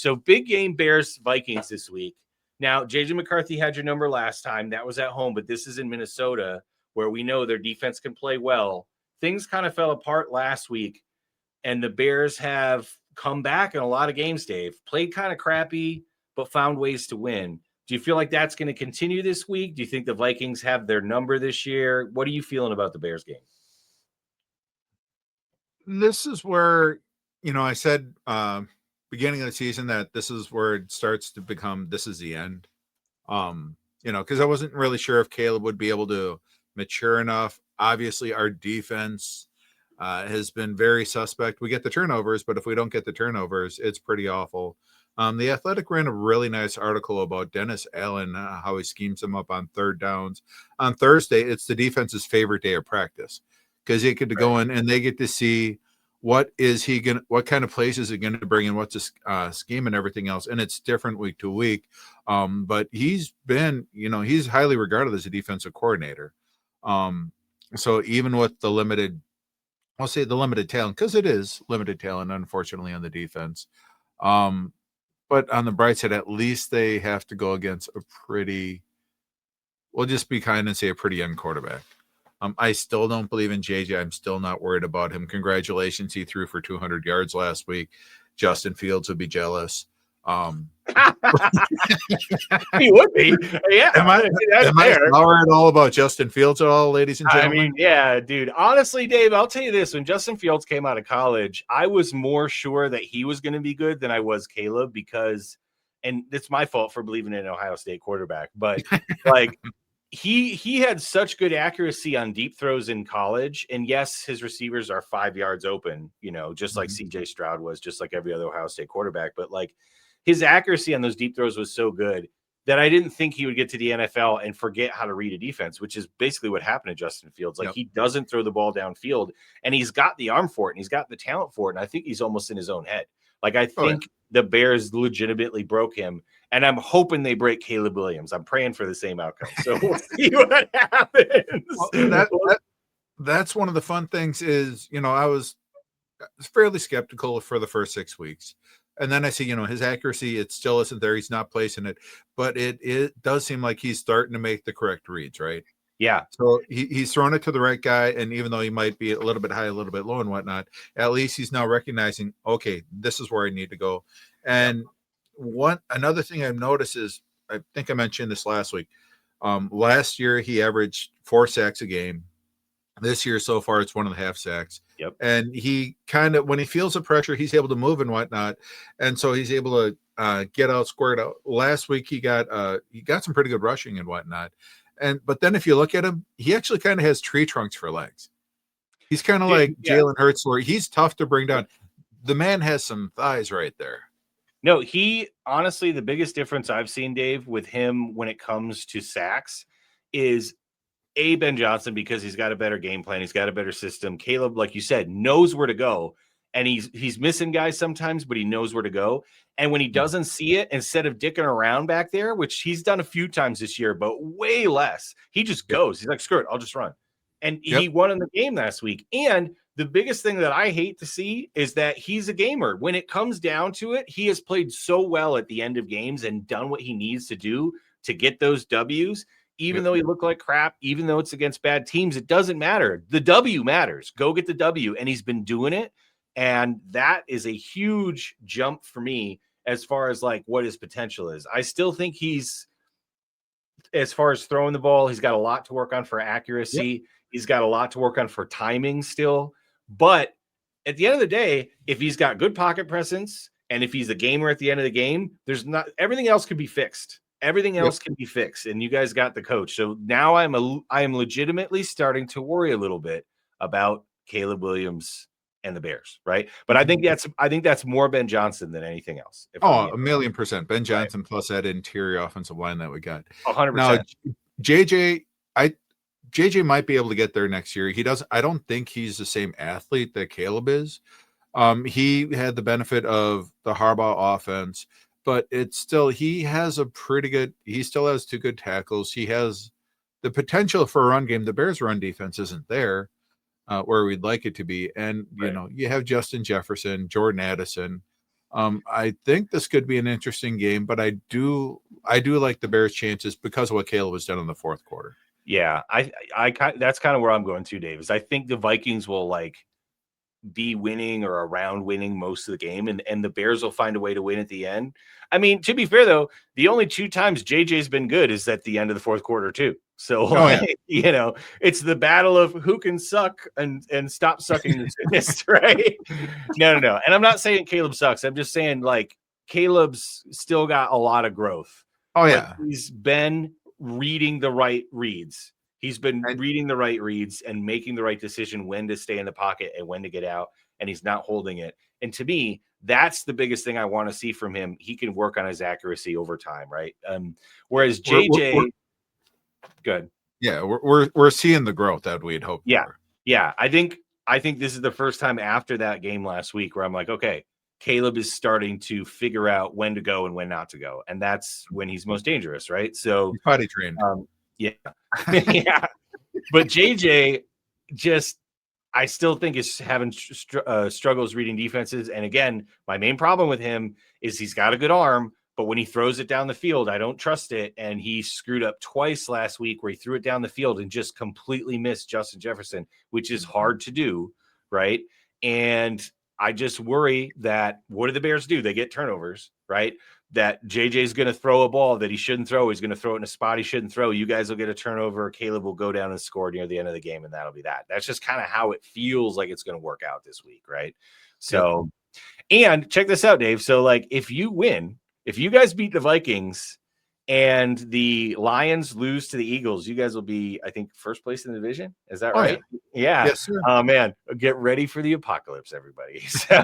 So big game Bears Vikings this week. Now, JJ McCarthy had your number last time. That was at home, but this is in Minnesota where we know their defense can play well. Things kind of fell apart last week, and the Bears have come back in a lot of games, Dave. Played kind of crappy, but found ways to win. Do you feel like that's going to continue this week? Do you think the Vikings have their number this year? What are you feeling about the Bears game? This is where, I said beginning of the season that this is where it starts to become, this is the end. Because I wasn't really sure if Caleb would be able to mature enough. Obviously, our defense has been very suspect. We get the turnovers, but if we don't get the turnovers, it's pretty awful. The Athletic ran a really nice article about Dennis Allen, how he schemes them up on third downs. On Thursday, it's the defense's favorite day of practice because they get to go in and they get to see what kind of plays is he going to bring in, what's his scheme and everything else. And it's different week to week. But he's been, he's highly regarded as a defensive coordinator. So even with the limited talent, because it is limited talent, unfortunately, on the defense. But on the bright side, at least they have to go against we'll just be kind and say a pretty young quarterback. I still don't believe in JJ. I'm still not worried about him. Congratulations. He threw for 200 yards last week. Justin Fields would be jealous. He would be. Yeah. Am I sour at all about Justin Fields at all, ladies and gentlemen? I mean, yeah, dude. Honestly, Dave, I'll tell you this. When Justin Fields came out of college, I was more sure that he was going to be good than I was Caleb because, and it's my fault for believing in an Ohio State quarterback, but like he had such good accuracy on deep throws in college. And yes, his receivers are 5 yards open, just like CJ Stroud was, just like every other Ohio State quarterback. But like his accuracy on those deep throws was so good that I didn't think he would get to the NFL and forget how to read a defense, which is basically what happened to Justin Fields. Like he doesn't throw the ball downfield and he's got the arm for it and he's got the talent for it. And I think he's almost in his own head. Like I think the Bears legitimately broke him. And I'm hoping they break Caleb Williams. I'm praying for the same outcome. So we'll see what happens. That's one of the fun things is, I was fairly skeptical for the first 6 weeks. And then I see, his accuracy, it still isn't there. He's not placing it. But it does seem like he's starting to make the correct reads, right? Yeah. So he's throwing it to the right guy. And even though he might be a little bit high, a little bit low and whatnot, at least he's now recognizing, okay, this is where I need to go. And another thing I've noticed is, I think I mentioned this last week. Last year he averaged 4 sacks a game. This year so far it's 1.5 sacks. Yep. And he kind of, when he feels the pressure, he's able to move and whatnot, and so he's able to get out, squared out. Last week he got some pretty good rushing and whatnot. But then if you look at him, he actually kind of has tree trunks for legs. He's kind of like Jalen Hurts, where he's tough to bring down. The man has some thighs right there. No, honestly, the biggest difference I've seen, Dave, with him when it comes to sacks is Ben Johnson, because he's got a better game plan. He's got a better system. Caleb, like you said, knows where to go. And he's missing guys sometimes, but he knows where to go. And when he doesn't see it, instead of dicking around back there, which he's done a few times this year, but way less, he just goes. He's like, screw it, I'll just run. And he won in the game last week. And the biggest thing that I hate to see is that he's a gamer. When it comes down to it, he has played so well at the end of games and done what he needs to do to get those W's. Even though he looked like crap, even though it's against bad teams, it doesn't matter. The W matters. Go get the W. And he's been doing it. And that is a huge jump for me as far as like what his potential is. I still think as far as throwing the ball, he's got a lot to work on for accuracy. Yep. He's got a lot to work on for timing still. But at the end of the day, if he's got good pocket presence and if he's a gamer at the end of the game, everything else can be fixed. Everything else can be fixed, and you guys got the coach. So now I am legitimately starting to worry a little bit about Caleb Williams and the Bears, right? But I think that's more Ben Johnson than anything else. A million percent. Ben Johnson plus that interior offensive line that we got. 100%. Now, JJ might be able to get there next year. I don't think he's the same athlete that Caleb is. He had the benefit of the Harbaugh offense. But it's still, he still has 2 good tackles. He has the potential for a run game. The Bears' run defense isn't there where we'd like it to be. And, you have Justin Jefferson, Jordan Addison. I think this could be an interesting game, but I do like the Bears' chances because of what Caleb has done in the fourth quarter. Yeah, that's kind of where I'm going to, Dave. Is I think the Vikings will like be winning or around winning most of the game, and the Bears will find a way to win at the end. I mean, to be fair though, the only 2 times JJ's been good is at the end of the fourth quarter too. So it's the battle of who can suck and stop sucking the soonest, right? No. And I'm not saying Caleb sucks. I'm just saying like Caleb's still got a lot of growth. Oh Like yeah, he's been reading the right reads. He's been reading the right reads and making the right decision when to stay in the pocket and when to get out, and he's not holding it. And to me, that's the biggest thing I want to see from him. He can work on his accuracy over time, right? Whereas JJ, good. Yeah, we're seeing the growth that we'd hoped for. Yeah. I think this is the first time after that game last week where I'm like, okay, Caleb is starting to figure out when to go and when not to go, and that's when he's most dangerous, right? So he's potty trained. Yeah. Yeah. But JJ just, I still think is having struggles reading defenses. And again, my main problem with him is he's got a good arm, but when he throws it down the field, I don't trust it. And he screwed up twice last week where he threw it down the field and just completely missed Justin Jefferson, which is hard to do, right? And I just worry that what do the Bears do? They get turnovers, right? That JJ's going to throw a ball that he shouldn't throw. He's going to throw it in a spot he shouldn't throw. You guys will get a turnover. Caleb will go down and score near the end of the game, and that'll be that. That's just kind of how it feels like it's going to work out this week, right? So, And check this out, Dave. So, like, if you win, if you guys beat the Vikings and the Lions lose to the Eagles, you guys will be, I think, first place in the division. Is that right? Yeah. Yes, sir. Oh, man. Get ready for the apocalypse, everybody. So